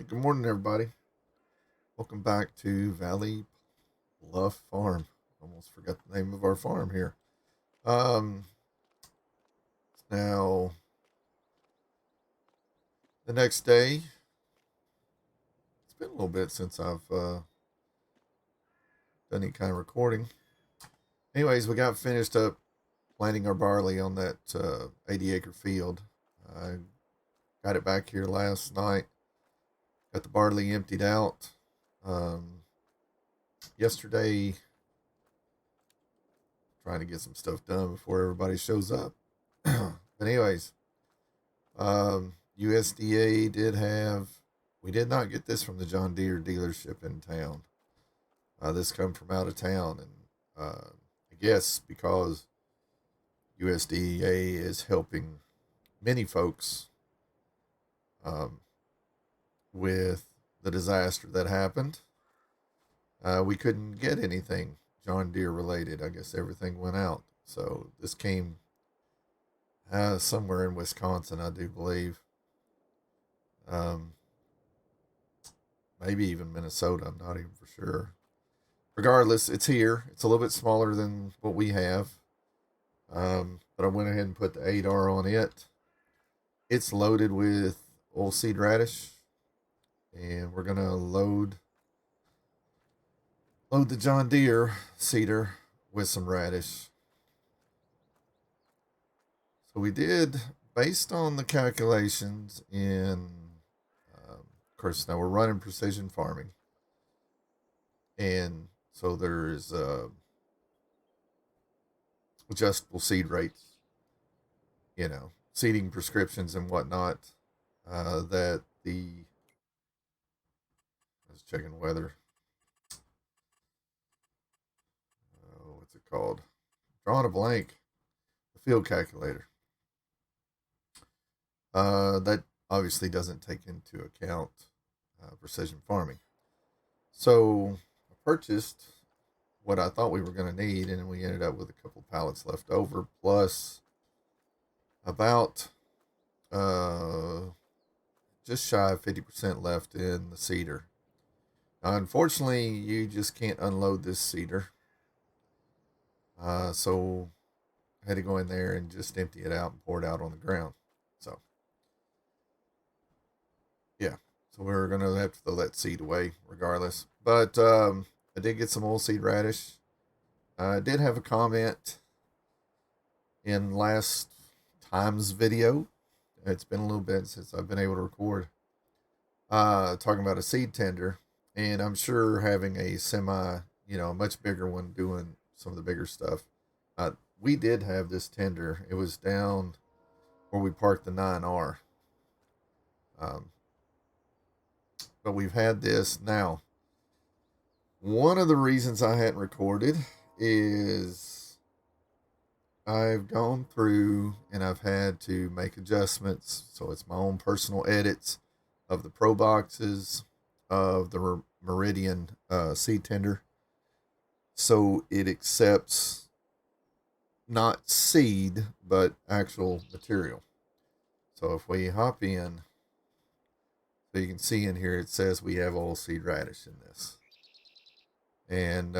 Good morning, everybody. Welcome back to Valley Bluff Farm. Almost forgot the name of our farm here. Um, Now the next day. It's been a little bit since I've done any kind of recording. Anyways, we got finished up planting our barley on that 80-acre field. I got it back here last night. Got the barley emptied out. Yesterday, trying to get some stuff done before everybody shows up. But anyways, USDA did have. We did not get this from the John Deere dealership in town. This come from out of town, and I guess because USDA is helping many folks with the disaster that happened. We couldn't get anything John Deere related. I guess everything went out. So this came somewhere in Wisconsin, I do believe. Maybe even Minnesota. I'm not even for sure. Regardless, it's here. It's a little bit smaller than what we have. But I went ahead and put the 8R on it. It's loaded with oilseed radish, and we're gonna load the John Deere seeder with some radish. So we did, based on the calculations in, of course, now we're running precision farming, and so there's adjustable seed rates, seeding prescriptions and whatnot. That I was checking weather. What's it called? Drawing a blank. The field calculator. That obviously doesn't take into account precision farming. So I purchased what I thought we were going to need, and we ended up with a couple pallets left over, plus about just shy of 50% left in the seeder. Now, unfortunately, you just can't unload this seeder. So I had to go in there and just empty it out and pour it out on the ground. So, yeah. So we're going to have to throw that seed away regardless. But I did get some oilseed radish. I did have a comment in last time's video. It's been a little bit since I've been able to record. Talking about a seed tender. And I'm sure having a semi, a much bigger one doing some of the bigger stuff. We did have this tender. It was down where we parked the 9R. But we've had this now. One of the reasons I hadn't recorded is I've gone through and I've had to make adjustments. So it's my own personal edits of the pro boxes of the Meridian seed tender. So it accepts not seed, but actual material. So if we hop in, so you can see in here, it says we have oilseed radish in this. And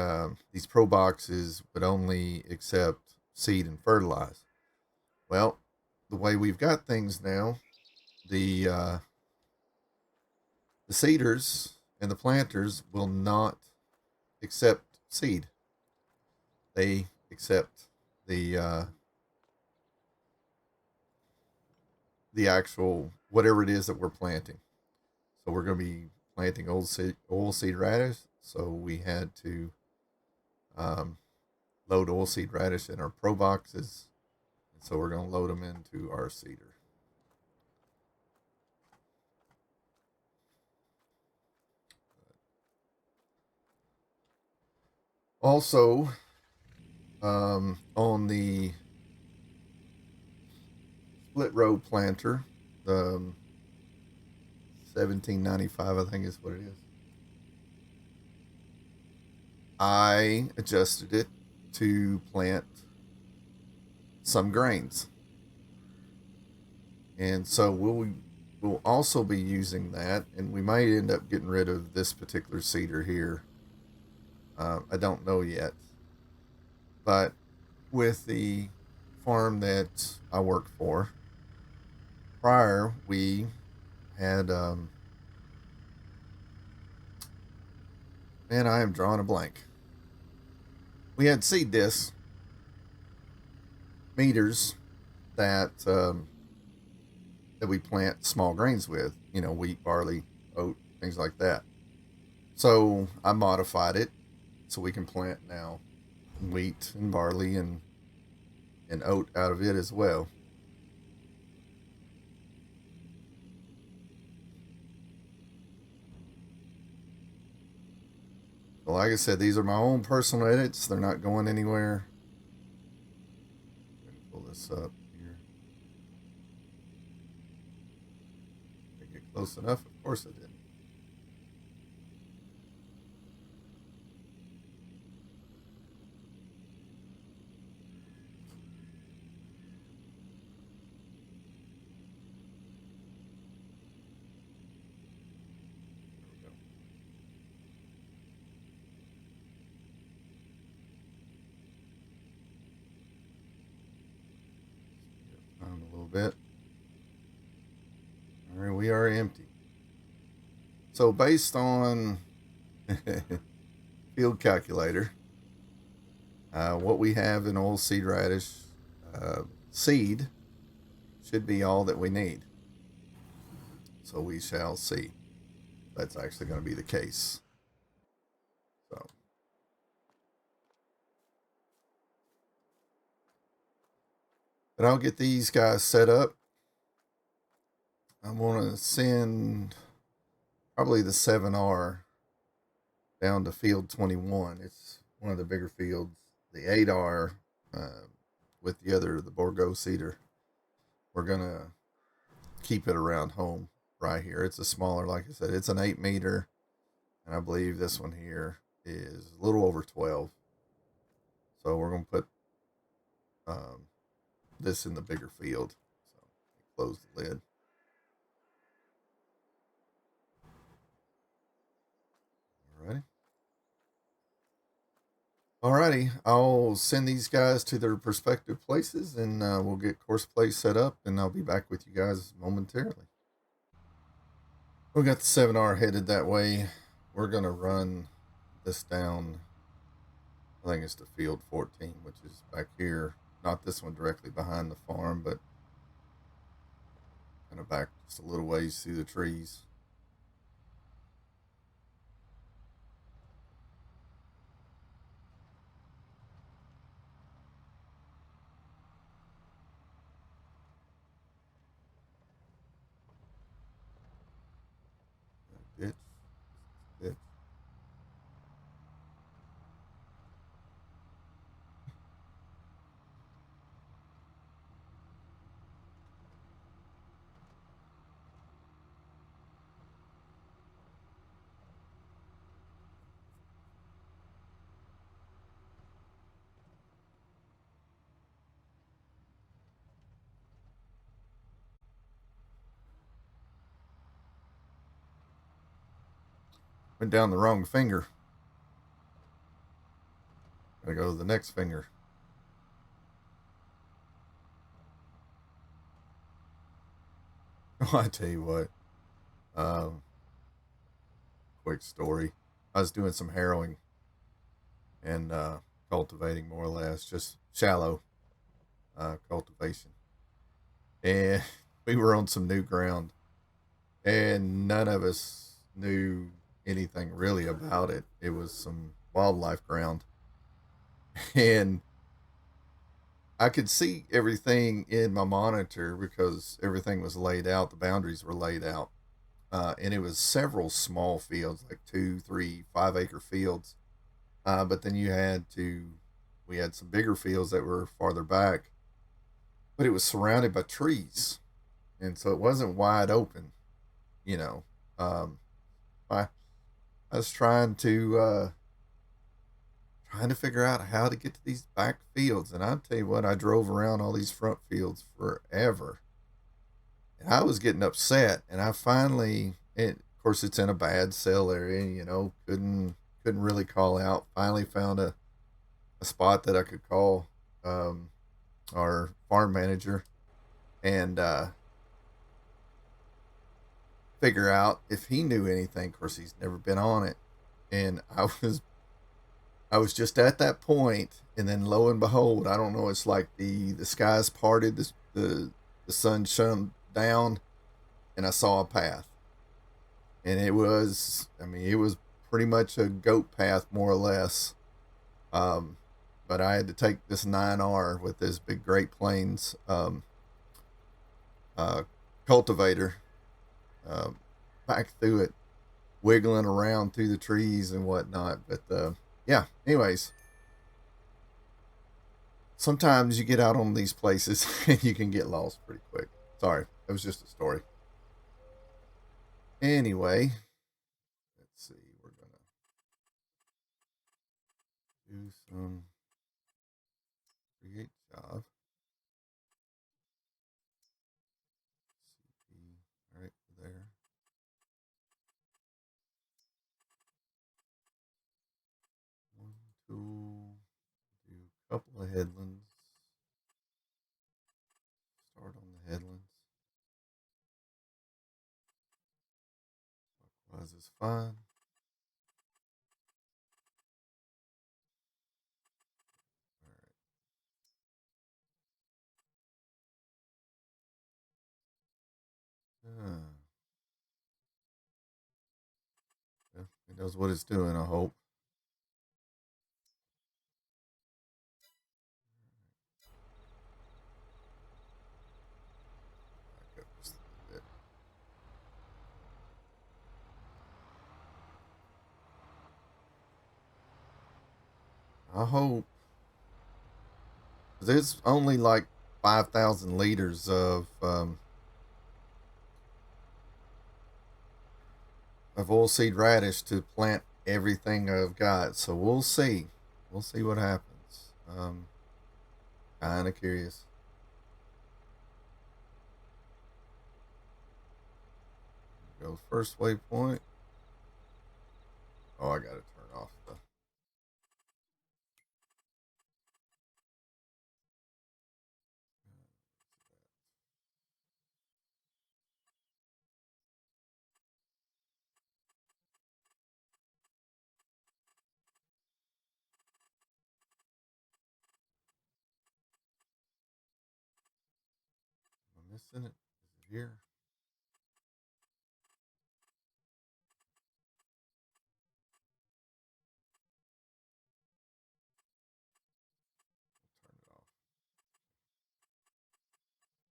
these pro boxes would only accept seed and fertilize. Well, the way we've got things now, the seeders and the planters will not accept seed. They accept the actual whatever it is that we're planting. So we're going to be planting oilseed radish. So we had to load oilseed radish in our pro boxes, and so we're going to load them into our seeder. Also, on the split row planter, the 1795, I think is what it is. I adjusted it to plant some grains. And so we'll also be using that, and we might end up getting rid of this particular cedar here. I don't know yet, but with the farm that I work for prior, we had man, I am drawing a blank. We had seed discs meters that we plant small grains with, wheat, barley, oat, things like that. So I modified it so we can plant now wheat and barley and oat out of it as well. So like I said, these are my own personal edits. They're not going anywhere. Let me pull this up here. Did I get close enough? Of course I did. There we go. Time a little bit. All right, we are empty. So based on field calculator, what we have in oilseed radish seed should be all that we need. So we shall see. That's actually going to be the case. So, but I'll get these guys set up. I'm going to send probably the 7R down to field 21. It's one of the bigger fields. The 8R with the Bordeaux cedar. We're going to keep it around home right here. It's a smaller, like I said, it's an 8 meter. And I believe this one here is a little over 12. So we're going to put this in the bigger field. So close the lid. Alrighty. Alrighty, I'll send these guys to their respective places, and we'll get course play set up, and I'll be back with you guys momentarily. We got the 7R headed that way. We're gonna run this down. I think it's to field 14, which is back here. Not this one directly behind the farm, but kind of back just a little ways through the trees. Ditch, ditch. Went down the wrong finger. Gotta go to the next finger. Oh, I tell you what. Um, Quick story. I was doing some harrowing and cultivating, more or less, just shallow cultivation. And we were on some new ground, and none of us knew anything really about it. It was some wildlife ground, and I could see everything in my monitor because everything was laid out. The boundaries were laid out, and it was several small fields, like 2, 3, 5 acre fields. But then we had some bigger fields that were farther back, but it was surrounded by trees, and so it wasn't wide open. You know, um, I I was trying to figure out how to get to these back fields, and I tell you what, I drove around all these front fields forever, And I was getting upset, and I finally, of course, it's in a bad sale area. Couldn't really call out. Finally found a spot that I could call um, our farm manager and figure out if he knew anything. Of course, he's never been on it, and I was just at that point, and then lo and behold, I don't know. It's like the skies parted, the sun shone down, and I saw a path, and it was pretty much a goat path, more or less. Um, but I had to take this 9R with this big Great Plains uh, cultivator um, back through it, wiggling around through the trees and whatnot. But yeah, anyways, sometimes you get out on these places and you can get lost pretty quick. Sorry, that was just a story. Anyway, let's see. We're gonna do some create job. All right, there. One, two, do a couple of headlands. Start on the headlands. Clockwise is fine. All right. Yeah, it knows what it's doing, I hope. Back up just a little bit. I hope. There's only like 5,000 liters of oilseed radish to plant everything I've got. So we'll see. We'll see what happens. Kind of curious. Go first waypoint. Oh, I got to turn off the. Am I missing it? Is it here? Turn it off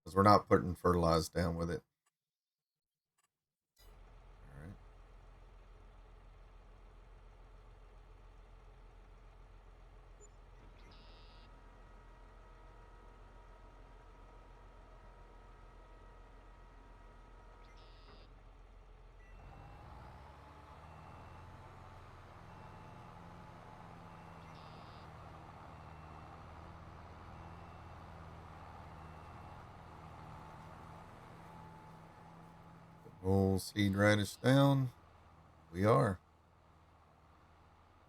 because we're not putting fertilizer down with it. All right. Roll seed radish down. We are.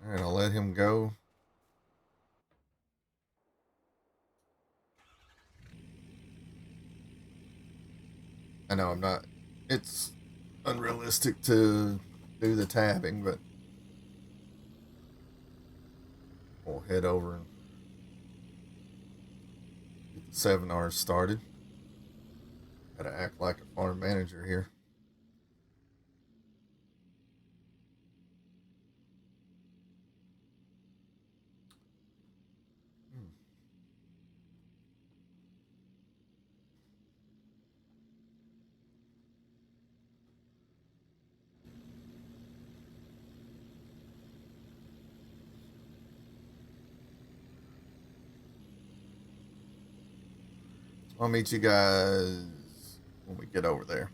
All right, I'll let him go. I know I'm not. It's unrealistic to do the tabbing, but we'll head over and get the 7 hours started. Gotta act like a farm manager here. Hmm. I'll meet you guys when we get over there.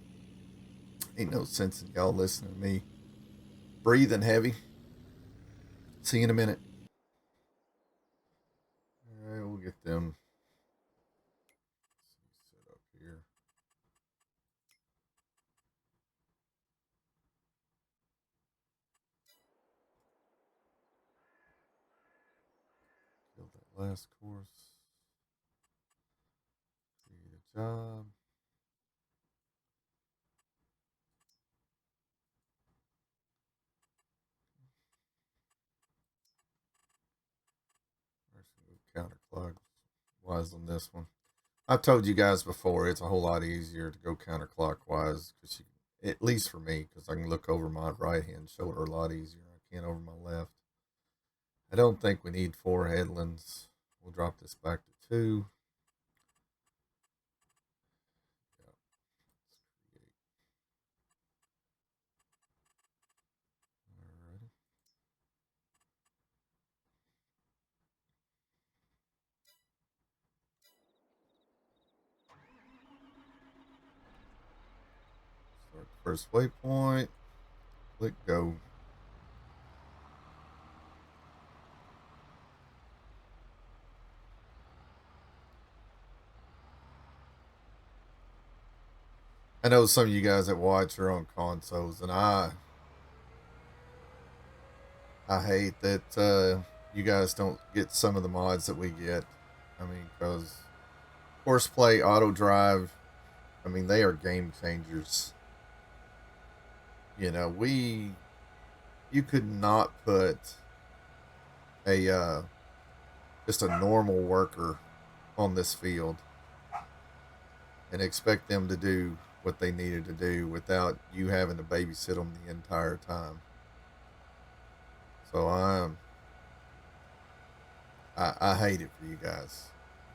Ain't no sense in y'all listening to me breathing heavy. See you in a minute. All right, we'll get them set up here. Last course. Create a job. Counterclockwise on this one. I've told you guys before, it's a whole lot easier to go counterclockwise because you, at least for me, because I can look over my right hand shoulder a lot easier. I can't over my left. I don't think we need 4 headlands. We'll drop this back to 2. Alrighty. Start the first waypoint. Click go. I know some of you guys that watch are on consoles, and I hate that you guys don't get some of the mods that we get. I mean, because Horseplay, Auto Drive, I mean, they are game changers. You know, you could not put a just a normal worker on this field and expect them to do what they needed to do without you having to babysit them the entire time. So I hate it for you guys,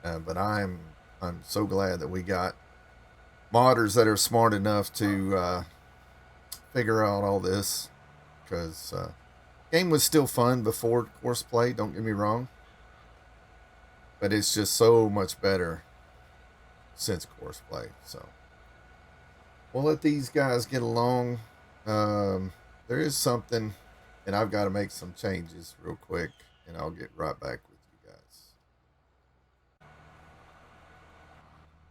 but I'm so glad that we got modders that are smart enough to figure out all this, because game was still fun before Horseplay. Don't get me wrong, but it's just so much better since Horseplay. So we'll let these guys get along. There is something, and I've got to make some changes real quick, and I'll get right back with you guys.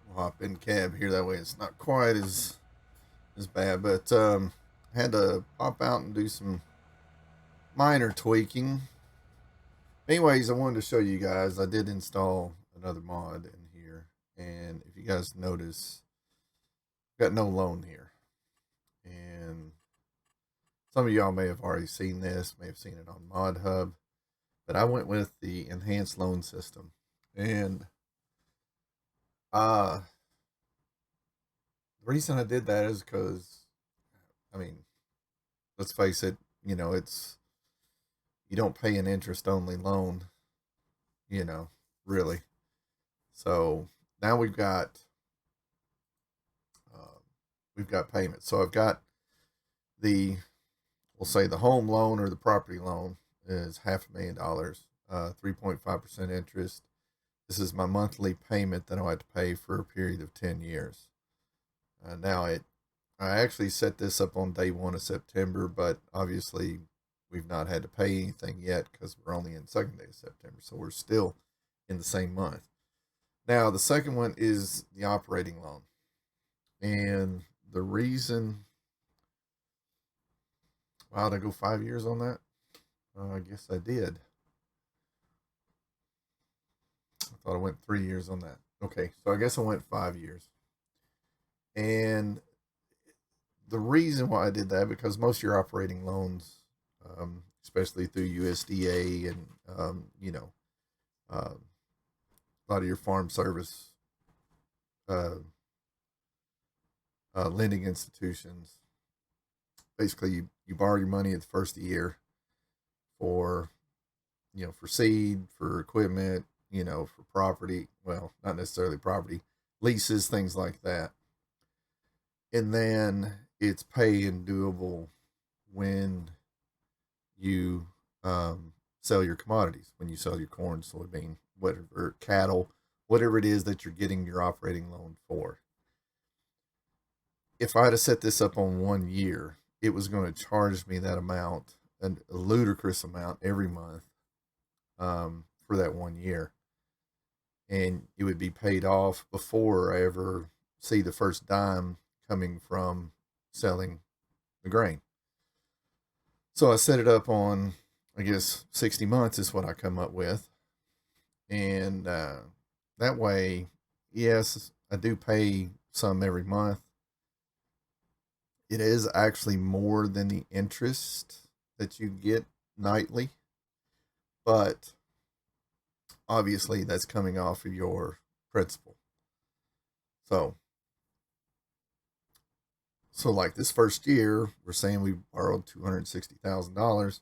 We'll hop in cab here, that way it's not quite as bad, but had to pop out and do some minor tweaking. Anyways, I wanted to show you guys, I did install another mod in here, and if you guys notice, got no loan here. And some of y'all may have already seen this, may have seen it on Mod Hub, but I went with the enhanced loan system. And the reason I did that is because, I mean, let's face it, you know, you don't pay an interest only loan, you know, really. So now we've got payments. So I've got we'll say the home loan or the property loan is $500,000, 3.5% interest. This is my monthly payment that I'll have to pay for a period of 10 years. I actually set this up on day 1 of September, but obviously we've not had to pay anything yet because we're only in the second day of September. So we're still in the same month. Now, the second one is the operating loan. And the reason, wow, did I go 5 years on that? I guess I did. I thought I went 3 years on that. Okay, so I guess I went 5 years. And the reason why I did that, because most of your operating loans, especially through USDA and, a lot of your farm service lending institutions, basically you borrow your money at the first of the year for, for seed, for equipment, for property. Well, not necessarily property, leases, things like that. And then it's pay and doable when you sell your commodities, when you sell your corn, soybean, whatever, cattle, whatever it is that you're getting your operating loan for. If I had to set this up on 1 year, it was going to charge me that amount, a ludicrous amount every month for that 1 year. And it would be paid off before I ever see the first dime coming from selling the grain. So I set it up on, I guess, 60 months is what I come up with. And that way, yes, I do pay some every month. It is actually more than the interest that you get nightly, but obviously that's coming off of your principal. So, so like this first year, we're saying we borrowed $260,000,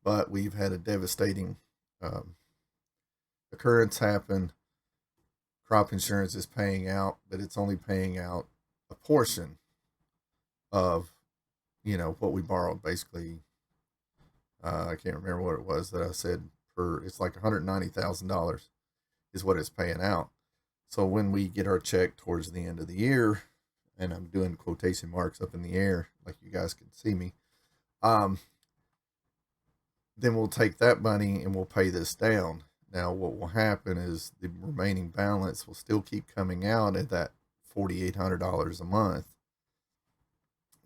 but we've had a devastating um, occurrence happen. Crop insurance is paying out, but it's only paying out a portion of what we borrowed. Basically, I can't remember what it was that I said per. It's like $190,000 is what it's paying out. So when we get our check towards the end of the year, and I'm doing quotation marks up in the air, like you guys can see me, um, then we'll take that money and we'll pay this down. Now, what will happen is the remaining balance will still keep coming out at that $4,800 a month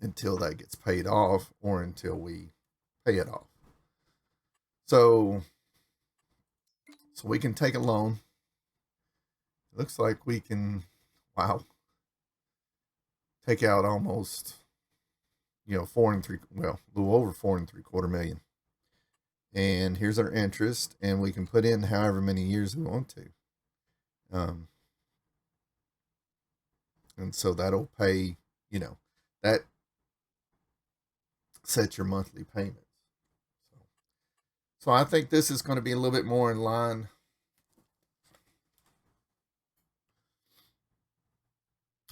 until that gets paid off or until we pay it off. So we can take a loan. It looks like we can, wow, take out almost, four and three, well, a little over 4.75 million. And here's our interest, and we can put in however many years we want to. And so that'll pay, that sets your monthly payments. So I think this is going to be a little bit more in line.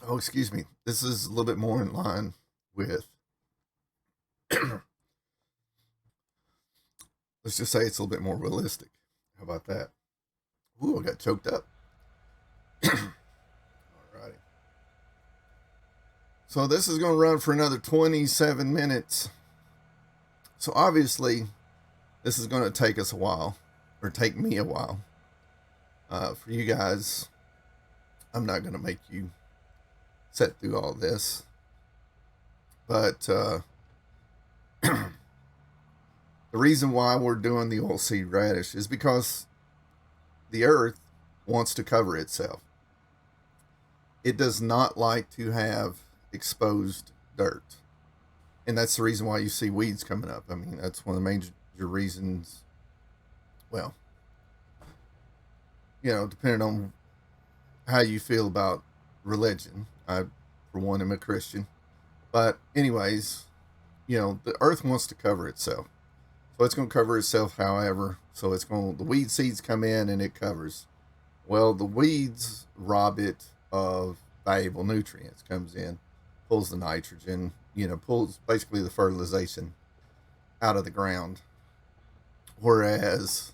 Oh, excuse me. This is a little bit more in line with, let's just say it's a little bit more realistic. How about that? Ooh, I got choked up. Alrighty. So this is going to run for another 27 minutes. So obviously, this is going to take us a while, or take me a while. For you guys, I'm not going to make you sit through all this. But the reason why we're doing the oilseed radish is because the earth wants to cover itself. It does not like to have exposed dirt. And that's the reason why you see weeds coming up. I mean, that's one of the major reasons. Well, depending on how you feel about religion. I, for one, am a Christian. But, anyways, the earth wants to cover itself. So it's going to cover itself however. So the weed seeds come in and it covers. Well, the weeds rob it of valuable nutrients, comes in, pulls the nitrogen, pulls basically the fertilization out of the ground. Whereas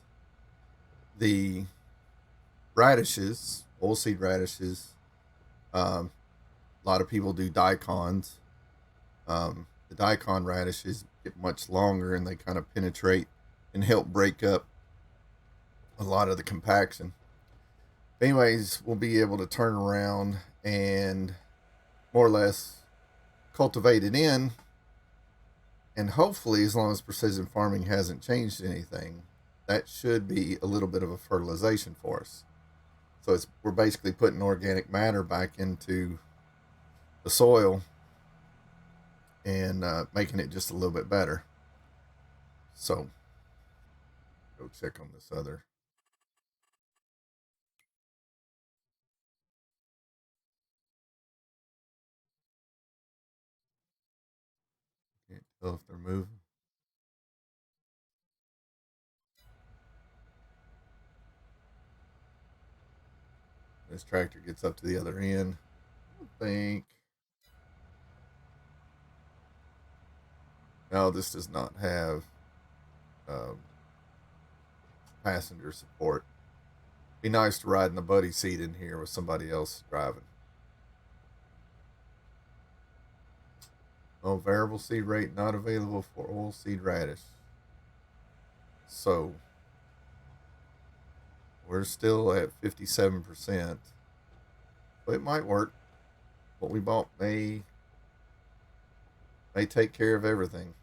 the radishes, oilseed radishes, a lot of people do daikons. The daikon radishes get much longer and they kind of penetrate and help break up a lot of the compaction. But anyways, we'll be able to turn around and more or less cultivate it in. And hopefully, as long as precision farming hasn't changed anything, that should be a little bit of a fertilization for us. So we're basically putting organic matter back into the soil and making it just a little bit better. So go check on this other. Can't tell if they're moving. This tractor gets up to the other end. I think. No, this does not have um, passenger support. Be nice to ride in the buddy seat in here with somebody else driving. Oh, variable seed rate not available for oil seed radish. So we're still at 57%. But it might work. What we bought may take care of everything.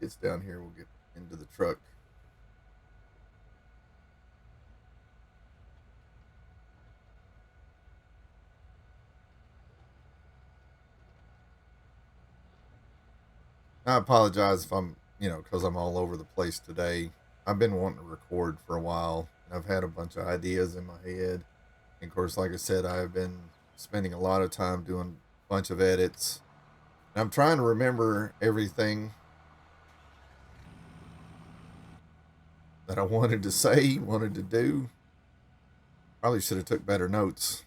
gets down here, we'll get into the truck. I apologize if I'm, because I'm all over the place today. I've been wanting to record for a while. I've had a bunch of ideas in my head. And of course, like I said, I've been spending a lot of time doing a bunch of edits. And I'm trying to remember everything that I wanted to say, wanted to do. Probably should have took better notes.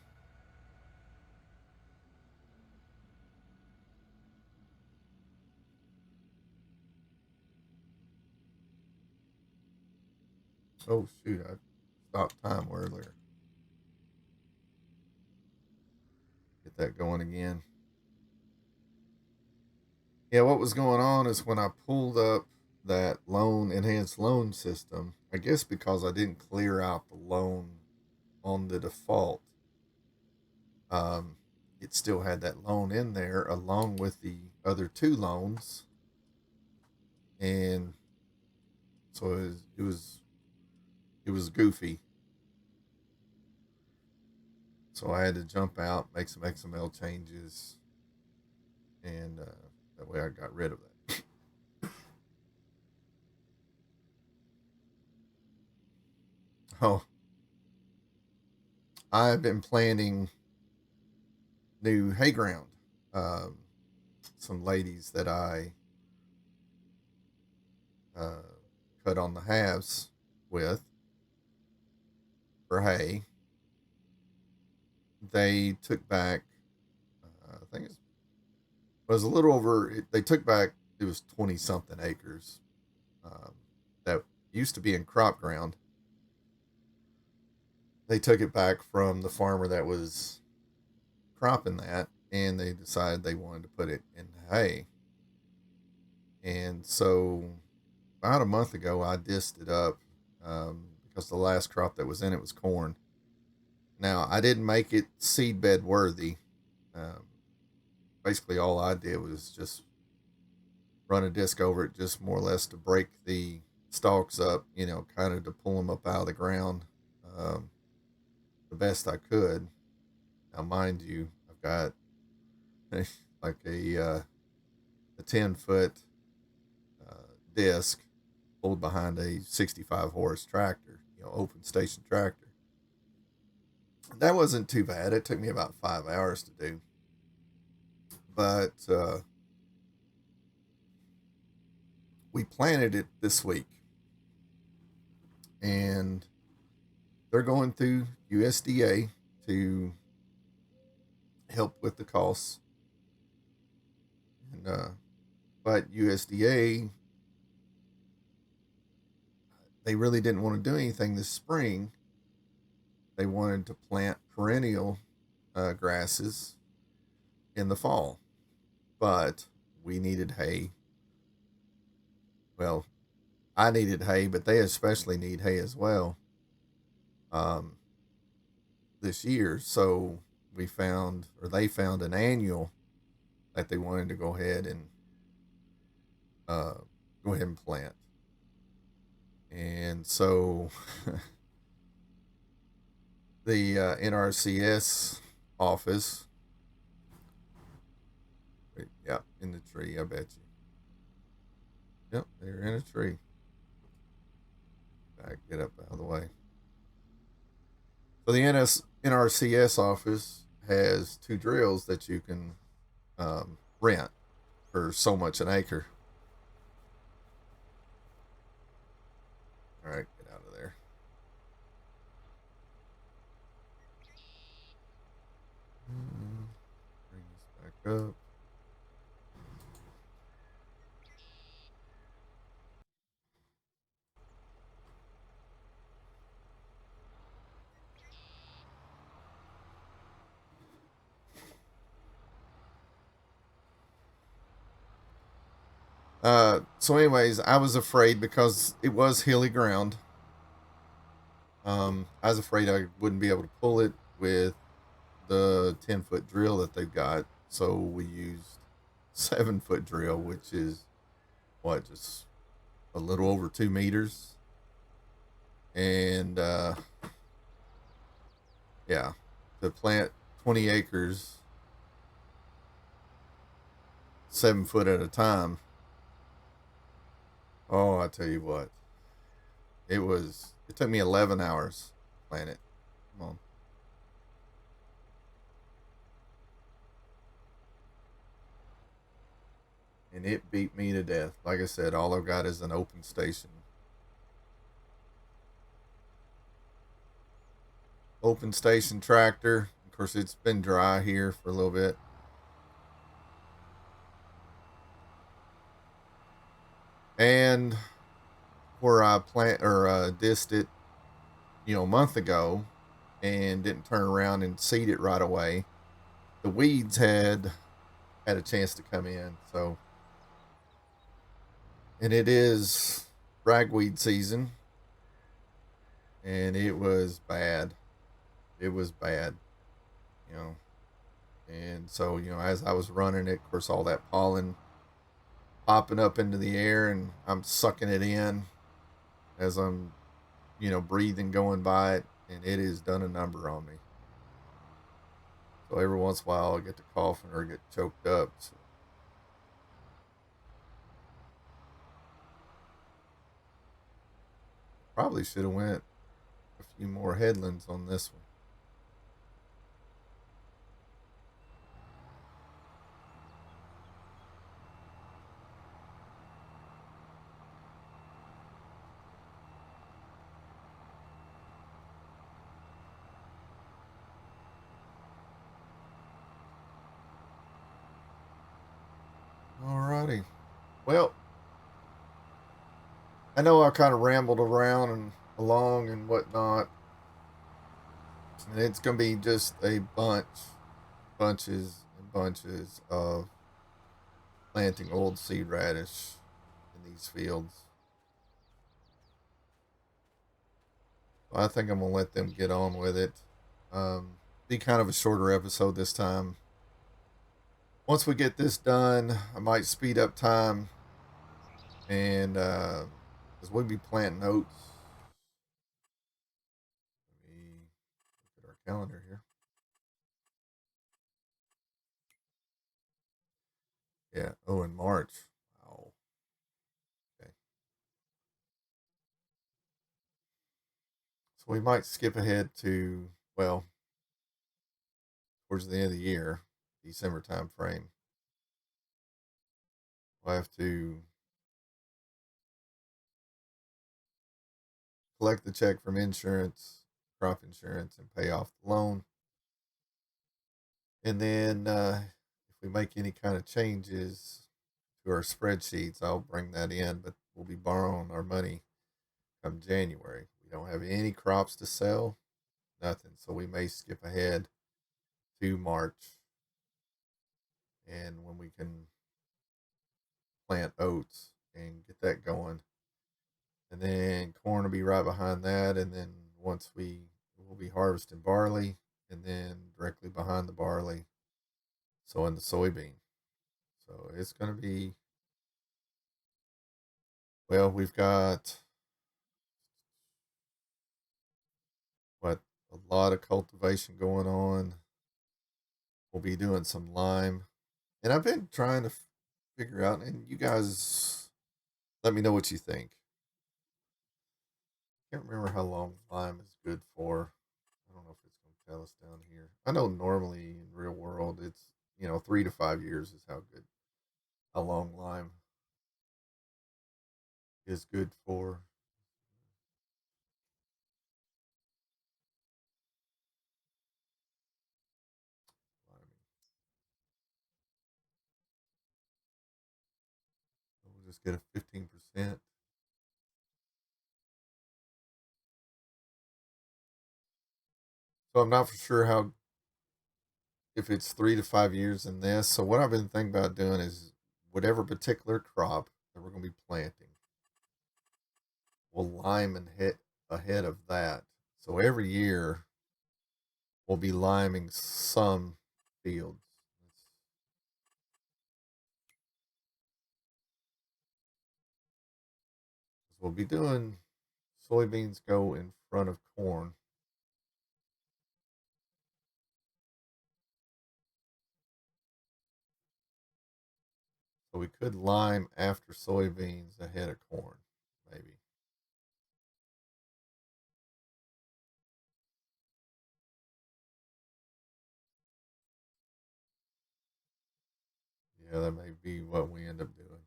Oh shoot, I stopped time earlier. Get that going again. Yeah, what was going on is when I pulled up that enhanced loan system, I guess because I didn't clear out the loan on the default, um, it still had that loan in there along with the other two loans, and so it was goofy. So I had to jump out, make some XML changes, and that way I got rid of that. Oh, I've been planting new hay ground. Um, some ladies that I uh, cut on the halves with for hay, they took back, I think it was a little over, they took back, it was 20 something acres that used to be in crop ground. They took it back from the farmer that was cropping that, and they decided they wanted to put it in hay. And so about a month ago, I dissed it up because the last crop that was in it was corn. Now, I didn't make it seed bed worthy. Um, Basically, all I did was just run a disc over it, just more or less to break the stalks up, kind of to pull them up out of the ground um, the best I could. Now, mind you, I've got like a 10-foot disc pulled behind a 65 horse tractor, open station tractor. That wasn't too bad. It took me about 5 hours to do. But we planted it this week. And they're going through USDA to help with the costs. And but USDA, they really didn't want to do anything this spring. They wanted to plant perennial grasses in the fall, but we needed hay. Well, I needed hay, but they especially need hay as well um, this year. So they found an annual that they wanted to go ahead and uh, plant. And so the NRCS office, yeah, in the tree, I bet you. Yep, they're in a tree. Get up out of the way. So the NRCS office has two drills that you can rent for so much an acre. All right, get out of there. Bring this back up. So anyways, I was afraid because it was hilly ground. I was afraid I wouldn't be able to pull it with the 10-foot drill that they've got. So we used 7-foot drill, which is just a little over 2 meters. And yeah, to plant 20 acres, 7 foot at a time. Oh, I tell you what, it took me 11 hours to plant it. Come on. And it beat me to death. Like I said, all I've got is an open station. Open station tractor. Of course, it's been dry here for a little bit. And where I plant or dissed it, a month ago, and didn't turn around and seed it right away, the weeds had a chance to come in. So, and it is ragweed season, and it was bad. It was bad, you know. And so, as I was running it, of course, all that pollen popping up into the air, and I'm sucking it in as I'm, breathing going by it, and it has done a number on me. So every once in a while, I get to coughing or get choked up. So probably should have went a few more headlands on this one. Alrighty. Well, I know I kind of rambled around and along and whatnot, and it's gonna be just a bunches and bunches of planting old seed radish in these fields. So I think I'm gonna let them get on with it. Be kind of a shorter episode this time. Once we get this done, I might speed up time, and because we'll be planting oats. Let me look at our calendar here. Yeah. Oh, in March. Wow. Okay. So we might skip ahead to, well, towards the end of the year, December time frame. We'll have to collect the check from insurance, crop insurance, and pay off the loan. And then if we make any kind of changes to our spreadsheets, I'll bring that in, but we'll be borrowing our money come January. We don't have any crops to sell, nothing. So we may skip ahead to March, and when we can plant oats and get that going. And then corn will be right behind that. And then once we'll be harvesting barley, and then directly behind the barley, sowing the soybean. So it's going to be, well, we've got what, a lot of cultivation going on. We'll be doing some lime. And I've been trying to figure out, and you guys let me know what you think. Can't remember how long lime is good for. I don't know if it's going to tell us down here. I know normally in real world it's 3 to 5 years is how long lime is good for. We'll just get a 15%. So I'm not for sure how if it's 3 to 5 years in this. So what I've been thinking about doing is whatever particular crop that we're going to be planting, we'll lime and hit ahead of that. So every year we'll be liming some fields. we'll be doing soybeans go in front of corn. So we could lime after soybeans ahead of corn, maybe. Yeah, that may be what we end up doing.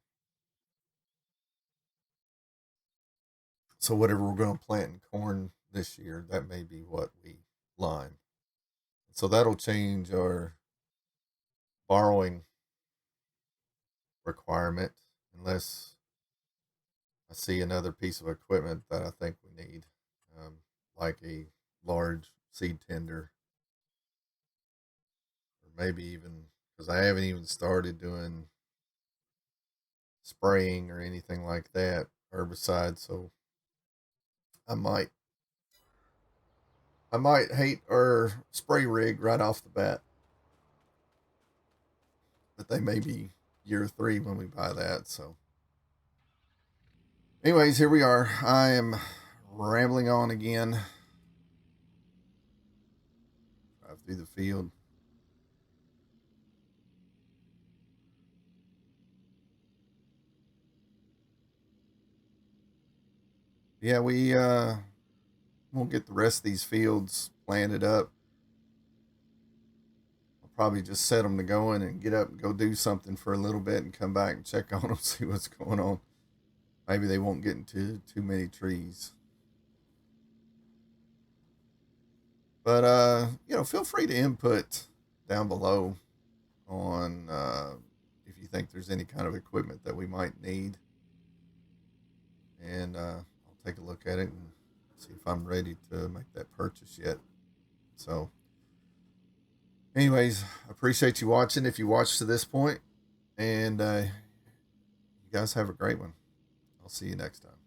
So whatever we're going to plant in corn this year, that may be what we lime. So that'll change our borrowing requirement unless I see another piece of equipment that I think we need, like a large seed tender, or maybe even because I haven't even started doing spraying or anything like that, herbicide. So I might I might hate our spray rig right off the bat, but they may be year 3 when we buy that. So, anyways, here we are. I am rambling on again. Drive through the field. Yeah, we won't get the rest of these fields planted up. I'll probably just set them to going and get up and go do something for a little bit and come back and check on them, see what's going on. Maybe they won't get into too many trees. But feel free to input down below on if you think there's any kind of equipment that we might need, and I'll take a look at it and see if I'm ready to make that purchase yet. So, anyways, I appreciate you watching. If you watched to this point, and you guys have a great one. I'll see you next time.